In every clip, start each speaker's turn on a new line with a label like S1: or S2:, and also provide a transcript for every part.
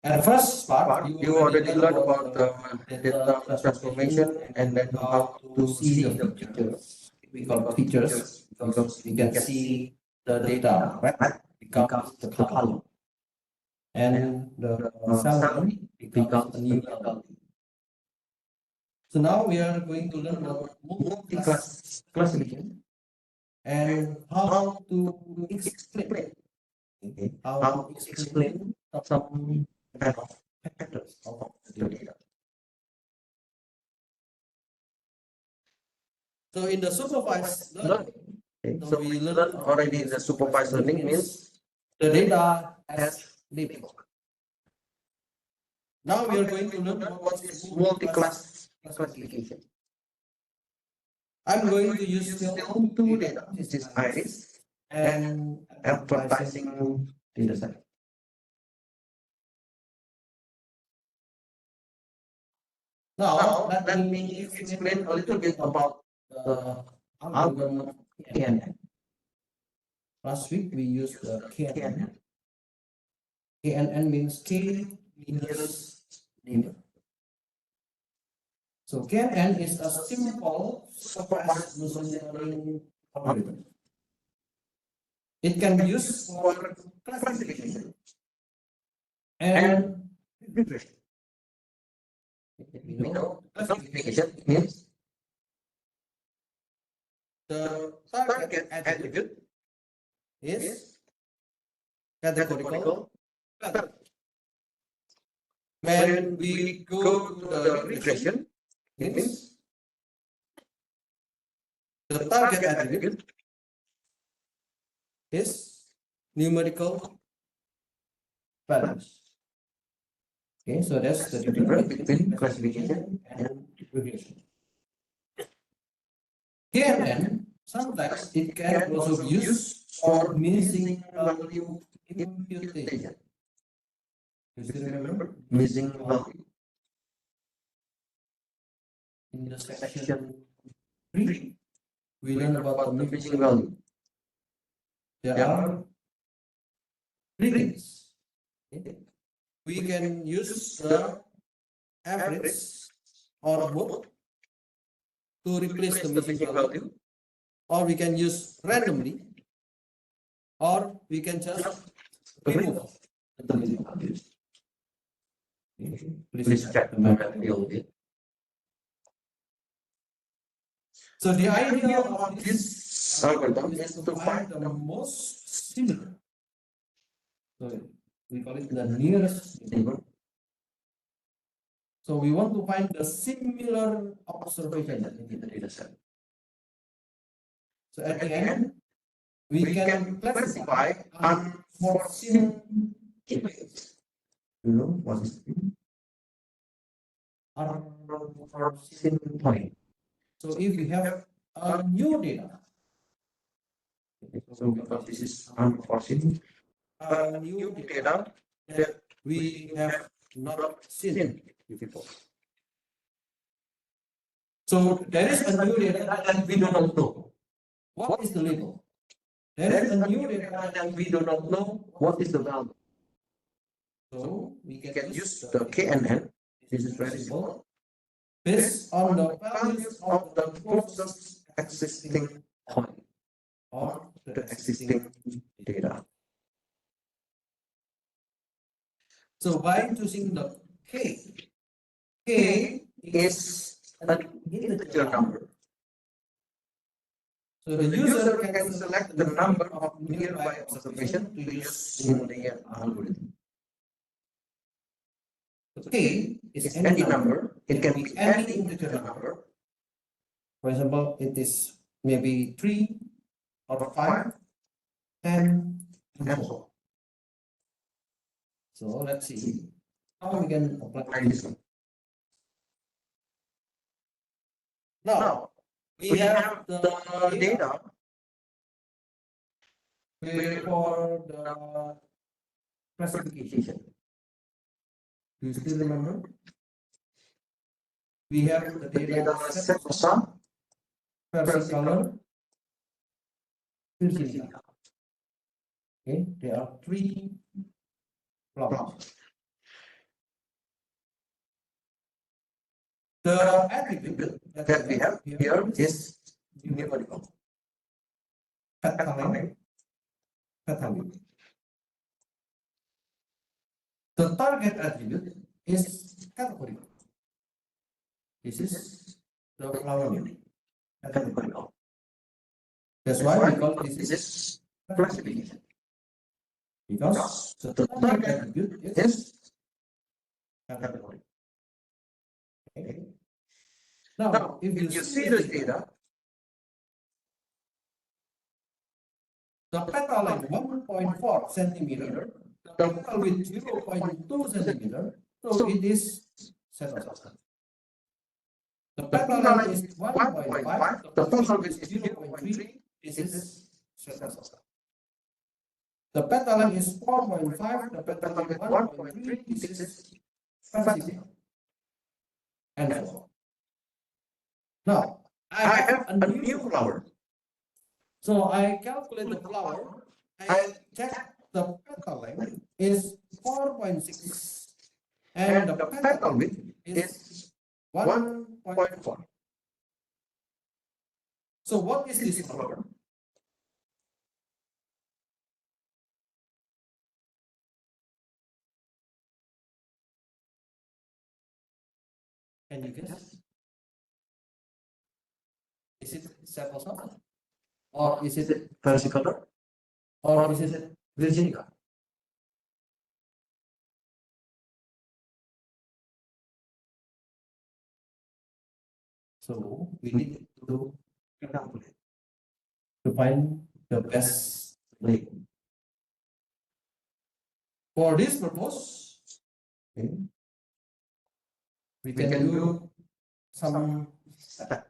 S1: At the first part,
S2: You already learned about the data transformation and then how to see the features.
S1: we call features because we can see the data, right? Becomes the column, and the salary becomes a new value. So now we are going to learn about multi-class classification and how to explain, how to explain some kind of factors of the data. So in the supervised learning,
S2: So we learned already the supervised learning means
S1: the data has label. Now we are going to learn
S2: what is multi-class classification.
S1: I'm going to use still
S2: Two data. This is iris
S1: and
S2: advertising data set.
S1: Now
S2: Let me explain a little bit about the algorithm of KNN.
S1: last week we used the KNN. KNN means K nearest neighbor. So KNN is a simple supervised machine learning algorithm. It can be used for classification and regression.
S2: You know, classification means
S1: the target attribute is categorical. When we go to the regression, it means the target attribute is numerical values. Okay, so that's the difference between classification and regression. KNN, sometimes it can also be used for missing value imputation. You still remember
S2: missing value.
S1: in the section 3, we learned about the
S2: Missing value.
S1: there are three things. We can use the average or both to replace the missing value, or we can use randomly, or we can just remove the missing values.
S2: Please check the manual.
S1: So the idea of this
S2: Algorithm
S1: is to find the most similar. So we call it the nearest neighbor. So we want to find the similar observation in the data set. So at the end, we can classify unforeseen events.
S2: You know what is
S1: Unforeseen point. So if we have a new data,
S2: so because this is unforeseen
S1: new data that we have not seen before. So there is a new data that we do not know. What is the label? There is a new data that we do not know what is the value. So we can use
S2: the KNN. This is very simple.
S1: based on the values of the closest
S2: Existing point
S1: or
S2: the existing data.
S1: So by choosing the K
S2: Is an integer number.
S1: so the user
S2: can select the number of nearby observation to use in the algorithm.
S1: K is
S2: Any number. It can be any integer number.
S1: For example, it is maybe 3 or 5, 10, and so on. So let's see how we can apply this one. Now we have the data for the classification. Do you still remember? We have the data set for sum, versus color, filtering. Okay, there are 3 blocks. The attribute
S2: that we have here is numerical.
S1: Petalink. The target attribute is categorical. This is the flower name. Categorical. That's why we call this is classification. Because the target attribute is categorical. Okay. Now, if you see the data, the petal length 1.4 centimeter, the petal width 0.2 centimeter, so it is settled. The petal length is 1.5, the petal width is 0.3, this is settled. The petal length is 4.5, the petal width 1.3, this is fancy. And so on. Now, I have a new flower. So I calculate the flower, I check the petal length is 4.6 and the petal width is 1.4. So what is this flower? Can you guess? Is it sepal soft? Or is it versicolor? Or is it virginica? So we need to calculate to find the best label. For this purpose, okay, we can do some steps.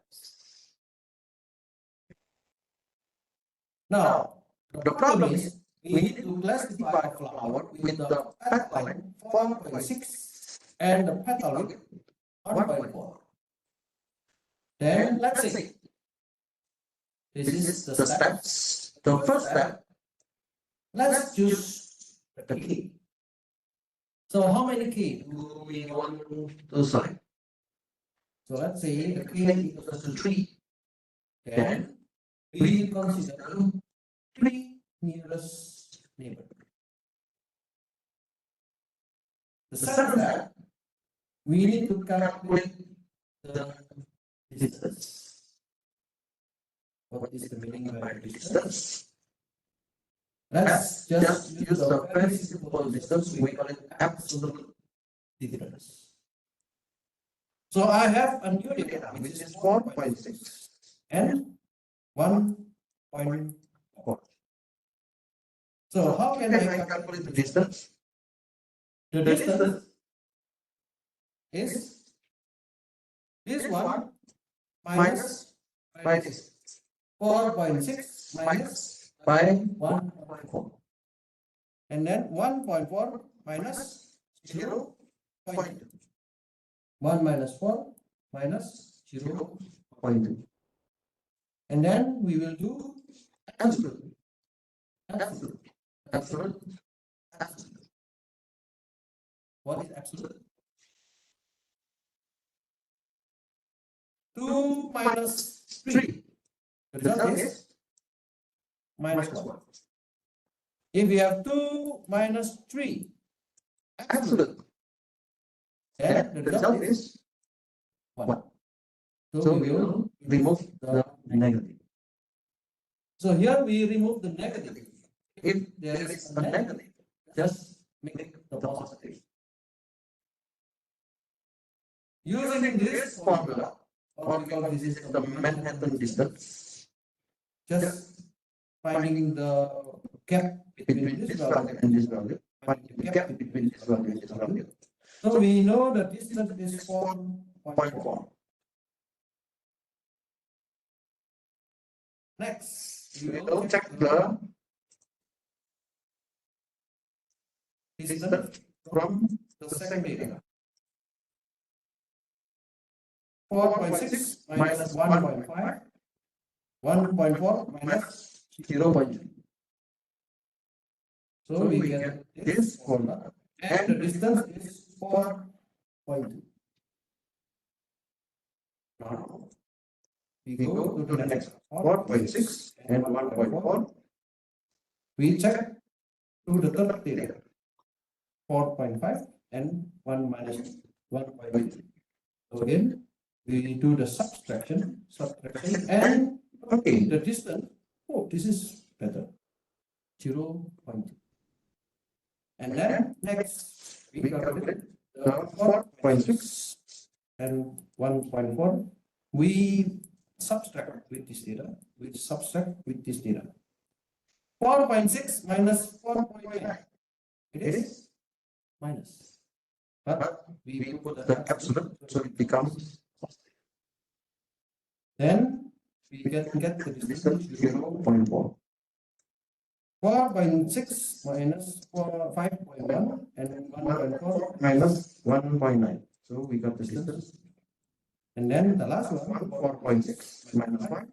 S1: Now, the problem is we need to classify a flower with the petal length 4.6 and the petal width 1.4. Then let's see. This is the steps. The first step, let's choose the key. So how many key do we want to select? So let's say the key equals to 3. Then we consider 3 nearest neighbor. The second step, we need to calculate the distance. What is the meaning by distance? Let's just use the very simple distance. We call it absolute difference. So I have a new data which is 4.6 and 1.4. So how can I calculate the distance? The distance is this one minus by this 4.6 minus by 1.4, and then 1.4 minus 0.2. 1 minus 4 minus 0.2, and then we will do absolute. What is absolute? 2 minus 3. The result is minus 1. If we have 2 minus 3 absolute, then the result is 1. So we will remove the negative. So here we remove the negative. If there is a negative, just make the positive. Using this formula, or because this is the Manhattan distance, just finding the gap between this value and this value, finding the gap between this value and this value. So we know the distance is 4.4. Next, we will check the distance from the second data. 4.6 minus 1.5, 1.4 minus 0.3. So we get this formula, and the distance is 4.2.
S2: Now
S1: we
S2: we
S1: go
S2: go
S1: to the next
S2: 4.6 and 1.4.
S1: We check to the third data 4.5 and 1 minus 1.3. So again, we do the subtraction, and
S2: Okay,
S1: the distance. Oh, this is better. 0.2. And then next we calculate the 4.6 and 1.4. We subtract with this data. 4.6 minus 4.9. It is minus. But we put the absolute, so it becomes. Then we get the distance 0.4. 4.6 minus 5.1 and 1.4
S2: minus 1.9. So we got the distance.
S1: and then the last one
S2: 4.6 minus 5,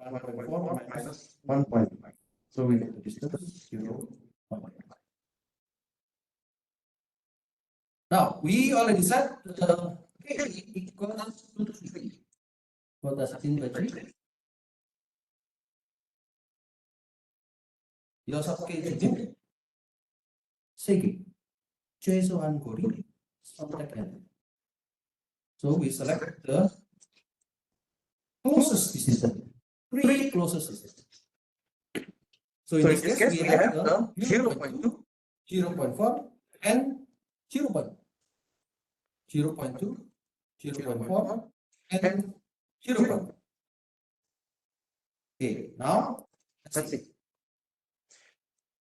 S1: 1.4 minus
S2: 1.5. So we get the
S1: distance 0.5. Now we already said k equals to 3. What does it mean by 3? 여섯 개 중에 세 개 최소한 거리 선택해야 돼. So we select the closest distance, three closest distance. So in this case, we have the 0.2, 0.4, and 0.2, 0.4, and 0.1. Okay, now let's see.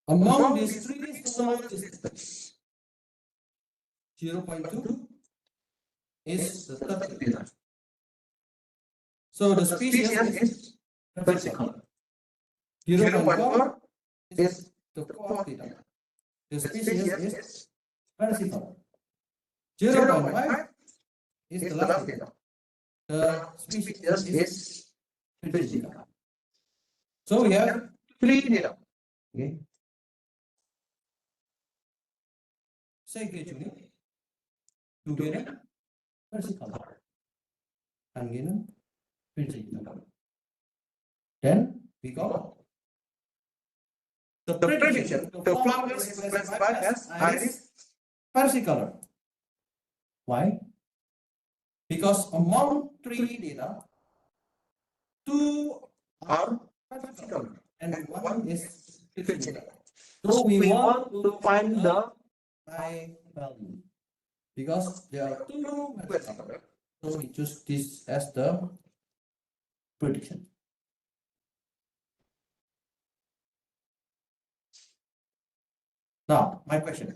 S1: Among these three smallest distances, 0.2 is the third data. So the species is vertical. 0.4 is the fourth data. The species is vertical. 0.5 is the last data. The species is vertical. So we have three data. Okay. 세 개 중에 두 개는 vertical. 한 개는 vertical. Then we got the prediction. The flower is classified as iris versicolor. Why? Because among three data, two are versicolor and one is vertical. So we want to find the high value because there are two versicolor. So we choose this as the prediction. Now, my question.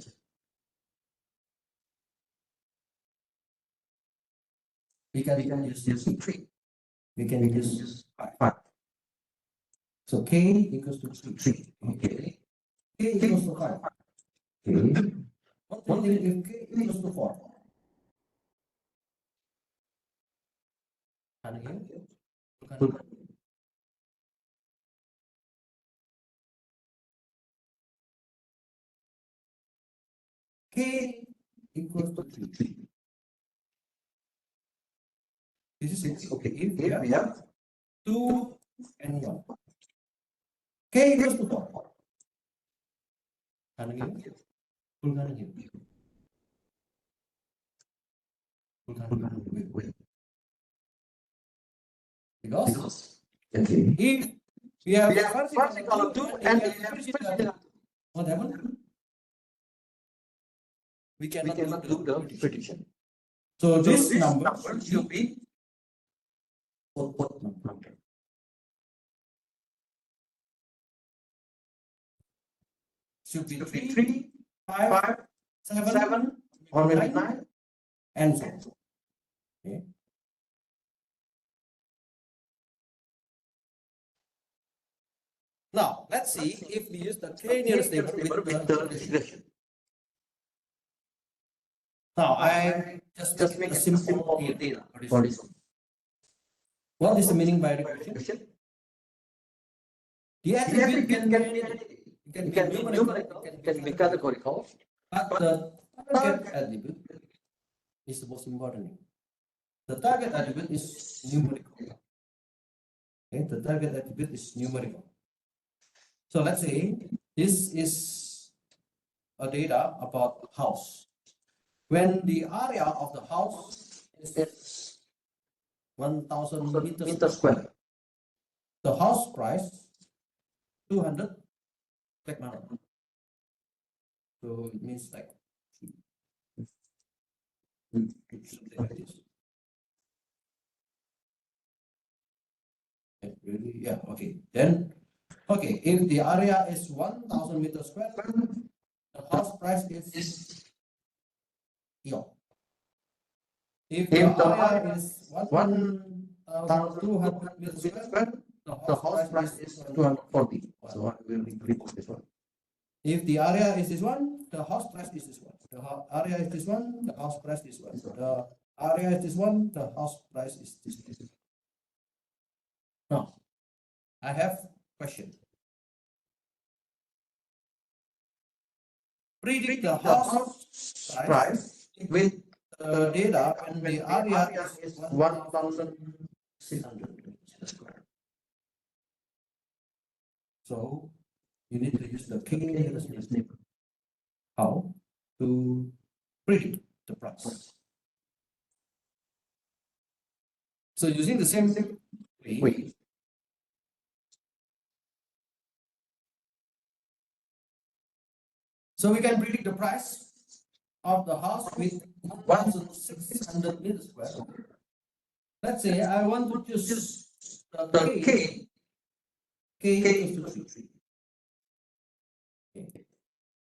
S1: We can use 3. We can use 5. So k equals to 3. Okay. K equals to 5. Okay. What do you think if k equals to 4? K equals to 3. This is okay. If we have 2 and 1. K equals to 4. 가능해요? 불가능해요. 불가능해요. 왜? Because if we have vertical 2 and we have vertical, what happened? We cannot do the prediction. So this number should be output number. Should be 3, 5, 7, or maybe 9, and so on. Okay. Now let's see if we use the k nearest neighbor with the regression. Now I just make a simple data for this one. What is the meaning by regression? The attribute can be anything. It can be numerical, it can be categorical, but the target attribute is the most important. The target attribute is numerical. Okay, the target attribute is numerical. So let's say this is a data about house. When the area of the house is 1,000 meters square, the house price 200 Tech Mano. So it means like something like this. Really? Yeah, okay. Then, okay, if the area is 1,000 meters square, the house price is eon. If the area is 1,200 meters square, the house price is 240. So I will remove this one. If the area is this one, the house price is this one. The area is this one, the house price is this one. The area is this one, the house price is this one. Now, I have question. Predict the house price with data and the area is 1,600 square. So you need to use the k-nearest neighbor. How to predict the price? So using the same way, so we can predict the price of the house with 1,600 meters square. Let's say I want to choose the k equals to 3. Okay.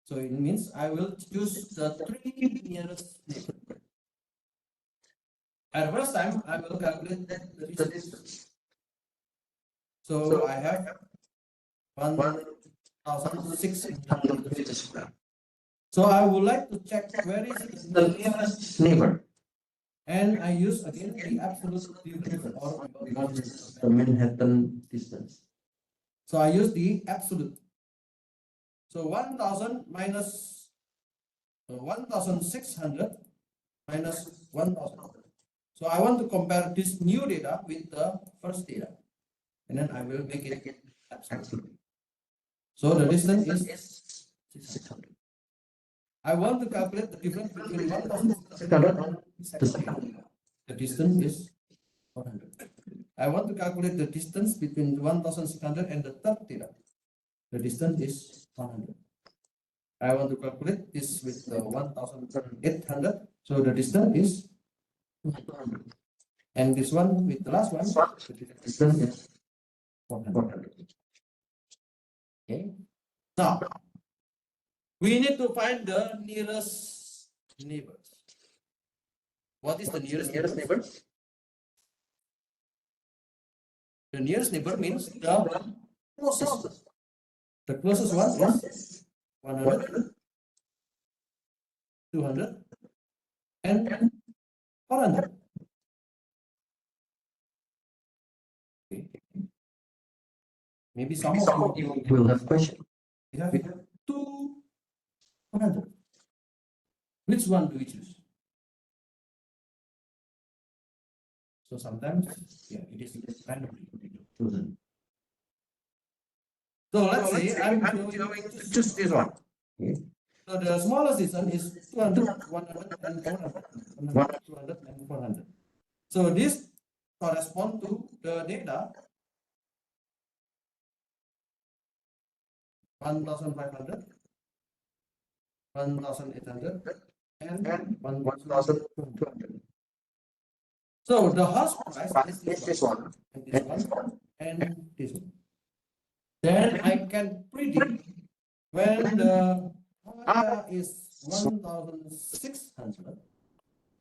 S1: So it means I will choose the 3 nearest neighbor. At the first time, I will calculate the distance. So I have 1,600 meters square. So I would like to check where is the nearest neighbor. And I use again the absolute difference or the Manhattan distance. So I use the absolute. So 1,000 minus 1,600 minus 1,000. So I want to compare this new data with the first data. And then I will make it absolute. So the distance is 600. I want to calculate the difference between 1,600 and the second. The distance is 400. I want to calculate the distance between 1,600 and the third data. The distance is 100. I want to calculate this with the 1,800. So the distance is 200. And this one with the last one, the distance is 400. Okay. Now, we need to find the nearest neighbors. What is the nearest neighbor? The nearest neighbor means the closest. The closest one is 100, 200, and 400. Okay. Maybe some of you will have question. We have 200. Which one do we choose? So sometimes, yeah, it is randomly chosen. So let's say I'm going to choose this one. Okay. So the smallest distance is 200, 100, and 400. 200 and 400. So this corresponds to the data 1,500, 1,800, and 1,200. So the house price is this one, and this one, and this one. Then I can predict when the area is 1,600,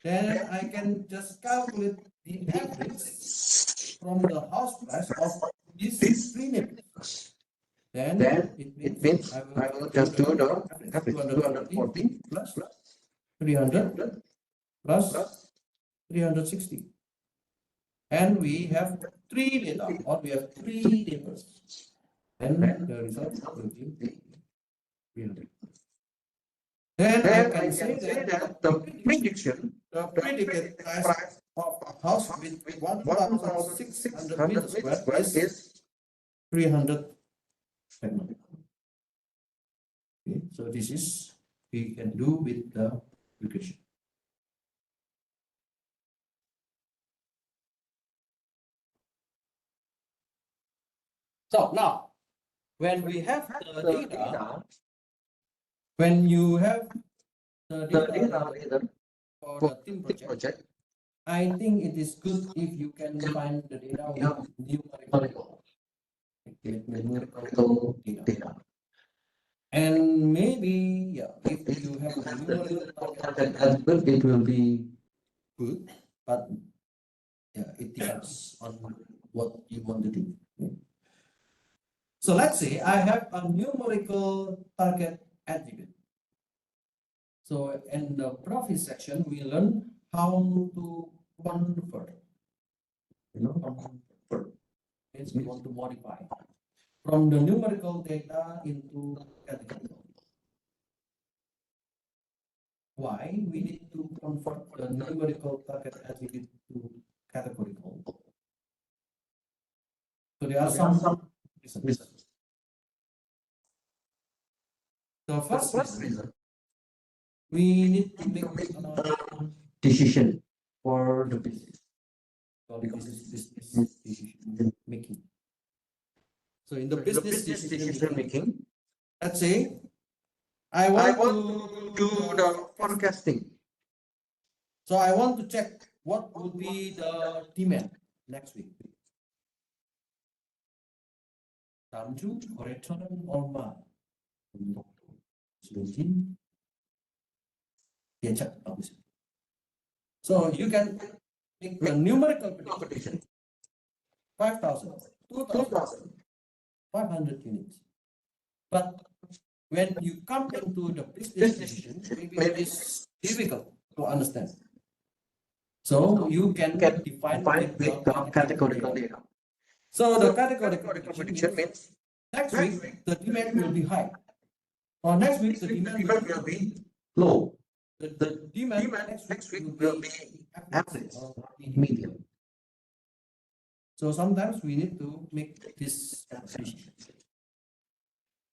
S1: then I can just calculate the average from the house price of these three neighbors. Then it means I will just do the average 240 plus 300 plus 360. And we have 3 data, or we have 3 neighbors. Then the result will be 300. Then I can say that the predicted price of a house with 1,600 meters square is 300 segments. Okay, so this is we can do with the regression. So now, when we have the data, when you have the data for the team project, I think it is good if you can find the data with numerical, with numerical data. And maybe, yeah, if you have a numerical target as well, it will be good, but yeah, it depends on what you want to do. So let's say I have a numerical target attribute. So in the profit section, we learn how to convert. Convert means we want to modify from the numerical data into categorical. Why we need to convert the numerical target attribute to categorical? So there are some reasons. The first reason, we need to make a decision for the business. So this is business decision making. So in the business decision making, let's say I want to do the forecasting. So I want to check what will be the demand next week. 다음 주 거래처는 얼마? 수준이 예측하고 있습니다. So you can make a numerical prediction. 5,000, 2,000, 500 units. But when you come into the business decision, maybe it is difficult to understand. So you can define with the categorical data. So the categorical prediction means next week the demand will be high, or next week the demand will be low. The demand next week will be average or medium. So sometimes we need to make this decision.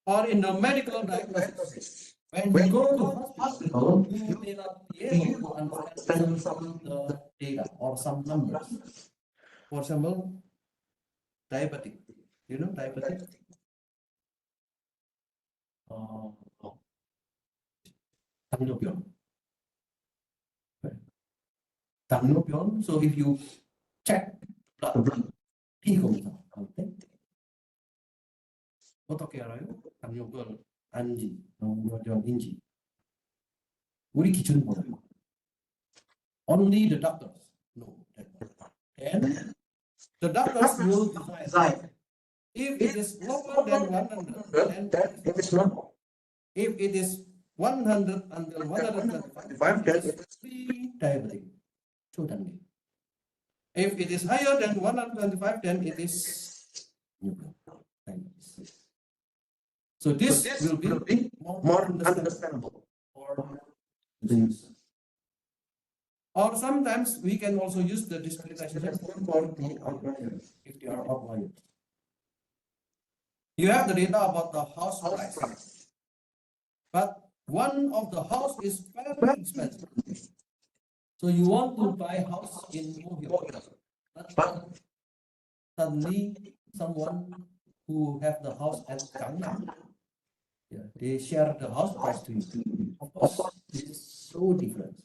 S1: Or in the medical diagnosis, when you go to hospital, you may not be able to understand some data or some numbers. For example, diabetic. You know diabetic? 당뇨병. 당뇨병. So if you check blood, 피 검사 할 때 어떻게 알아요? 당뇨병 아닌지, 당뇨병인지. 우리 기준은 뭐예요? Only the doctors know that. And the doctors will decide if it is lower than 100, then it is normal. If it is 100 until 125, then it is pre-diabetic. Totally. If it is higher than 125, then it is diabetes. So this will be more understandable for business. Or sometimes we can also use the discretization for the outliers, if they are outliers. You have the data about the house price, but one of the house is very expensive. So you want to buy a house in Mohio, but suddenly someone who have the house at Gangnam, they share the house price to you. Of course, this is so different.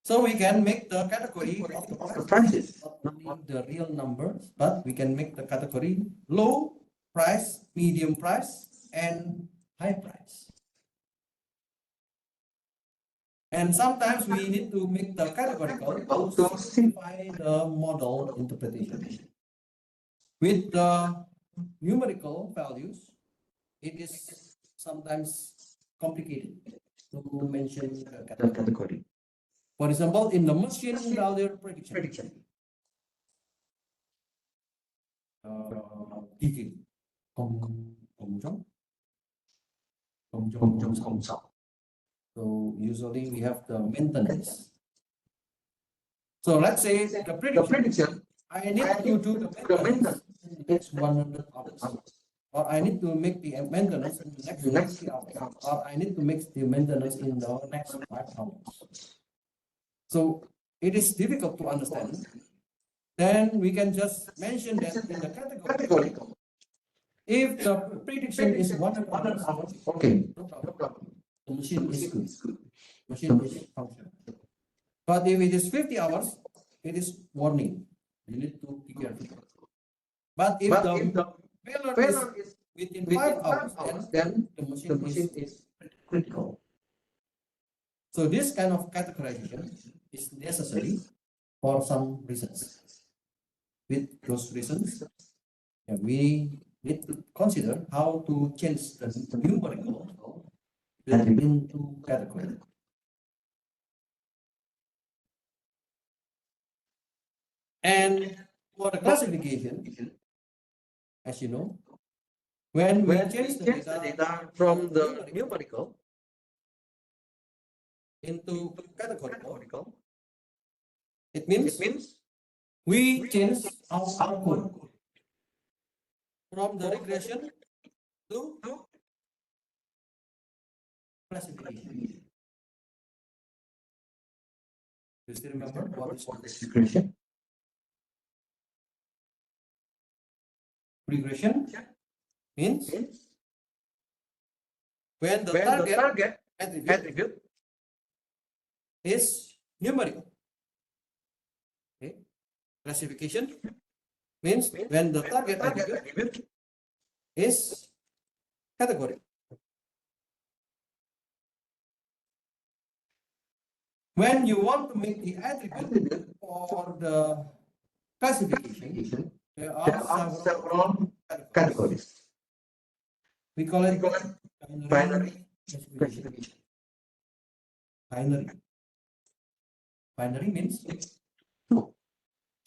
S1: So we can make the category of the prices, not only the real numbers, but we can make the category low price, medium price, and high price. And sometimes we need to make the categorical to simplify the model interpretation. With the numerical values, it is sometimes complicated to mention the category. For example, in the machine value prediction, 기계, 검정. So usually we have the maintenance. So let's say the
S2: The
S1: prediction,
S2: prediction,
S1: I need to do the maintenance in the next 100 hours, or I need to make the maintenance in the next 50 hours, or I need to make the maintenance in the next 5 hours. So it is difficult to understand. Then we can just mention that in the category. If the prediction is 100 hours,
S2: okay,
S1: no problem. The machine is good. Machine is functional. But if it is 50 hours, it is warning. You need to be careful. But if the failure is within 5 hours, then the machine is critical. So this kind of categorization is necessary for some reasons. With those reasons, we need to consider how to change the numerical into category. And for the classification, as you know, when we change the data
S2: from the numerical
S1: into categorical, it means we change our code from the regression to classification. Do you still remember what is
S2: regression?
S1: regression? Means when the
S2: When
S1: target
S2: the
S1: attribute
S2: attribute
S1: is numerical. Okay. Classification means when the target attribute is category. When you want to make the attribute for the classification, there are several categories. We call it binary classification. Binary. Binary means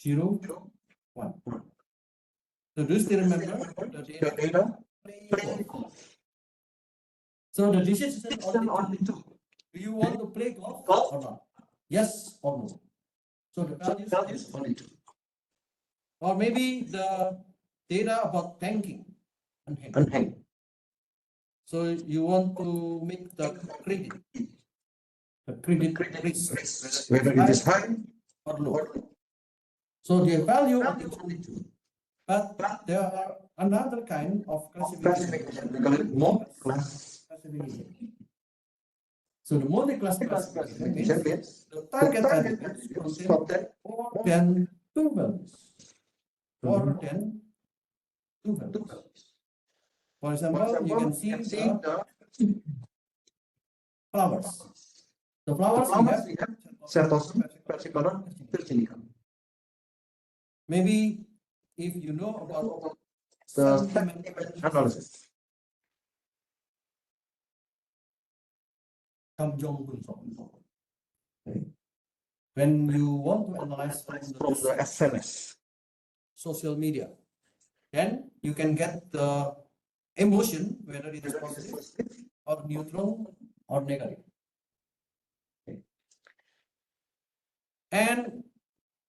S1: 0, 1. So do you still remember the data? Play golf. So the decision is only two. Do you want to play golf or not? Yes or no? So the value is only two. Or maybe the data about tanking unhang. So you want to make the credit risk, whether it is high or low. So the value is only two. But there are another kind of classification. We call it multi-class classification. So the multi-class classification means the target attributes contain more than two values. More than two values. For example, you can see the flowers. The flowers we have versicolor, vertical. Maybe if you know about the sentiment analysis, when you want to analyze from the SNS, social media, then you can get the emotion, whether it is positive or neutral or negative. Okay. And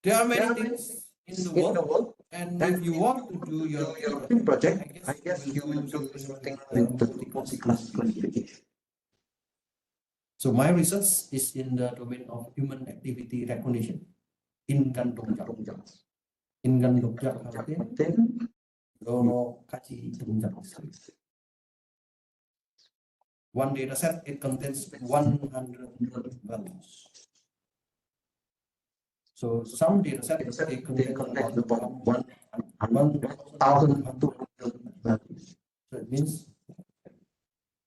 S1: there are many things in the world, and if you want to do your project, I guess you will do something with the multi-class classification. So my research is in the domain of human activity recognition. Ingan dongjak. Ingan dongjak artinya loro kaji dongjak. One data set, it contains 100 values. So some data sets they contain about 1,200 values. So it means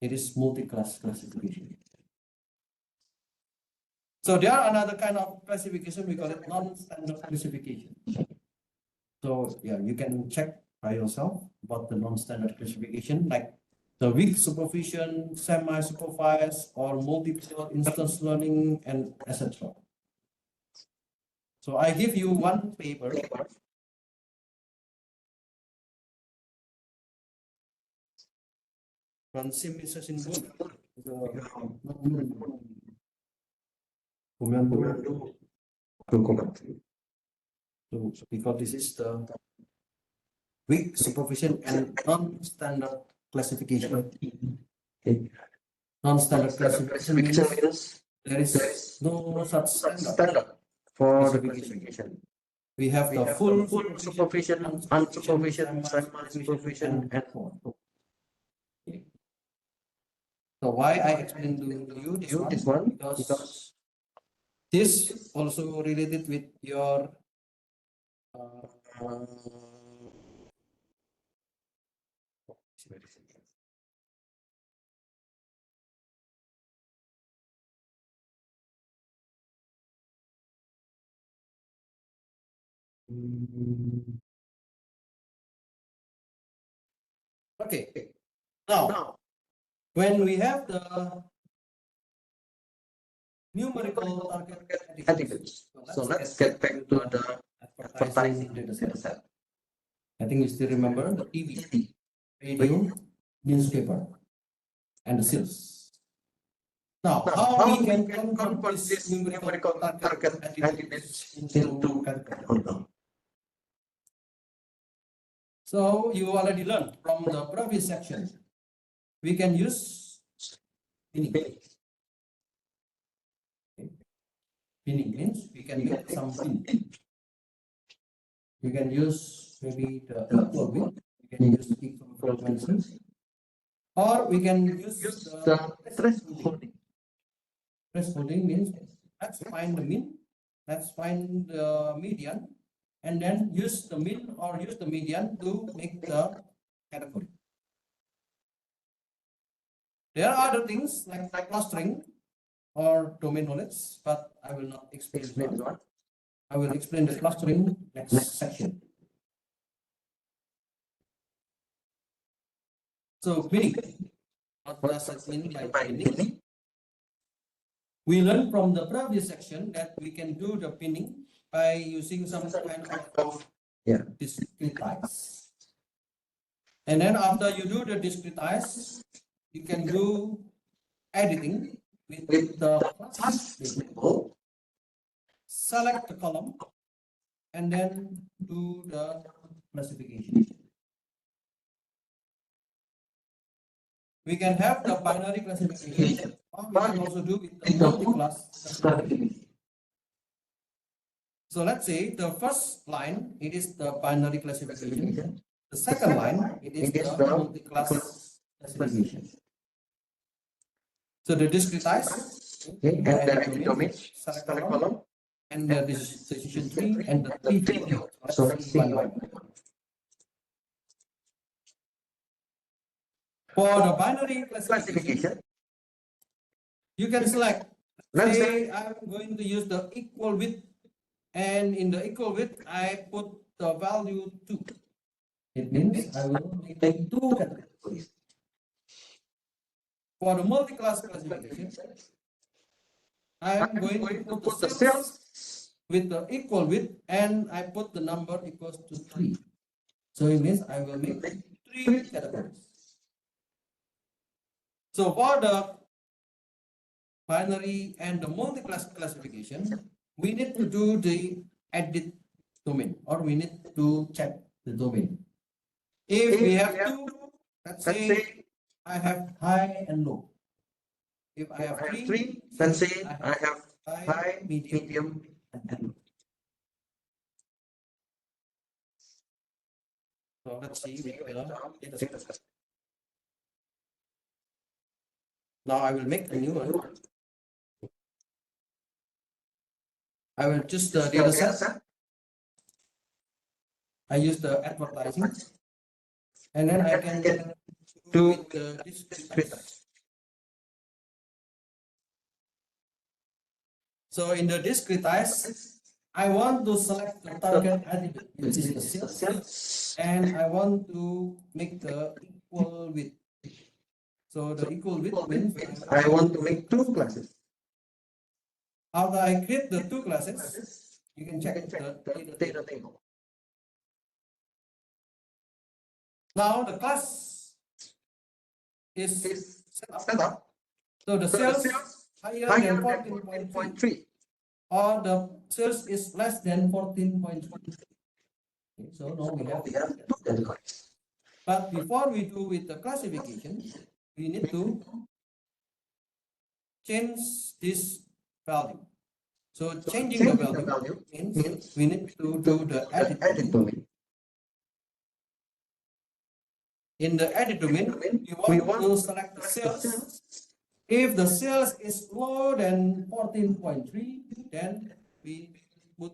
S1: it is multi-class classification. So there are another kind of classification, we call it non-standard classification. So yeah, you can check by yourself about the non-standard classification, like the weak supervision, semi-supervised, or multiple instance learning, and etc. So I give you one paper. From simulation book.
S2: to comment.
S1: So because this is the weak supervision and non-standard classification.
S2: Okay.
S1: Non-standard
S2: Standard
S1: classification
S2: classification
S1: means
S2: means
S1: there is no such standard.
S2: standard for the
S1: Classification.
S2: classification.
S1: We have
S2: We
S1: the
S2: have
S1: full
S2: full supervision, unsupervision, semi-supervision, and
S1: so on. So why I explained to you this one? Because this also related with your
S2: uh,
S1: okay. Now, when we have the numerical target attributes,
S2: so let's get back to the advertising
S1: data
S2: data
S1: set.
S2: set.
S1: I think you still remember the TV, radio, newspaper, and the sales. Now, how we can convert this numerical target attributes into category? So you already learned from the previous section. We can use pinning. Pinning means we can make some pin. We can use maybe the equal width. We can use equal frequency, or we can use the thresholding. Thresholding means let's find the mean, let's find the median, and then use the mean or use the median to make the category. There are other things like clustering or domain knowledge, but I will not explain that. I will explain the clustering next section. So pinning. What does it mean by pinning? We learned from the previous section that we can do the pinning by using some kind of discretize. And then after you do the discretize, you can do editing with the class label, select the column, and then do the classification. We can have the binary classification, or we can also do with the multi-class classification. So let's say the first line, it is the binary classification. The second line, it is the multi-class classification. So the discretize,
S2: and the domain,
S1: select column, and the decision tree, and the preview. So let's see one by one. For the binary classification, you can select, say I'm going to use the equal width, and in the equal width, I put the value 2. It means I will make 2 categories. For the multi-class classification, I'm going to put the cells with the equal width, and I put the number equals to 3. So it means I will make 3 categories. So for the binary and the multi-class classification, we need to do the edit domain, or we need to check the domain. If we have 2, let's say I have high and low. If I have 3,
S2: let's say I have high,
S1: medium, and low. So let's see with the data set. Now I will make a new one. I will choose the data set. I use the advertising, and then I can do the discretize. So in the discretize, I want to select the target attribute, which is the sales, and I want to make the equal width. So the equal width means
S2: I want to make 2 classes.
S1: After I create the 2 classes, you can check the data table. Now the class is set up. So the cells higher than 14.3 or the sales is less than 14.3. Okay, so now we have two categories. But before we do with the classification, we need to change this value. So changing the value means we need to do the edit domain. In the edit domain, we want to select the sales. If the sales is lower than 14.3, then we put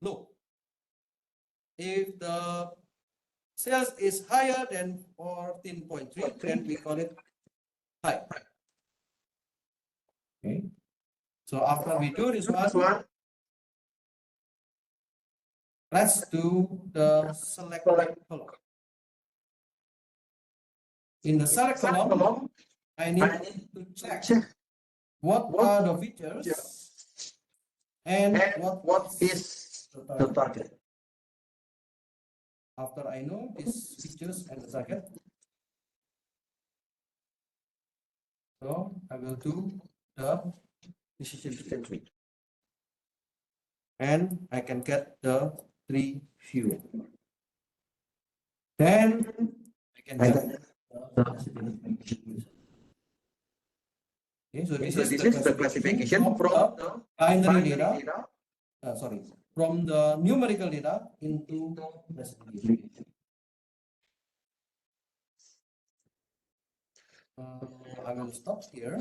S1: low. If the sales is higher than 14.3, then we call it high. Okay. So after we do this one, let's do the select column. In the select column, I need to check what are the features and what is the target. After I know these features and the target, so I will do the decision tree. And I can get the tree view. Then I can get the classification. Okay, so this is the classification from the binary data, from the numerical data into classification. I will stop here.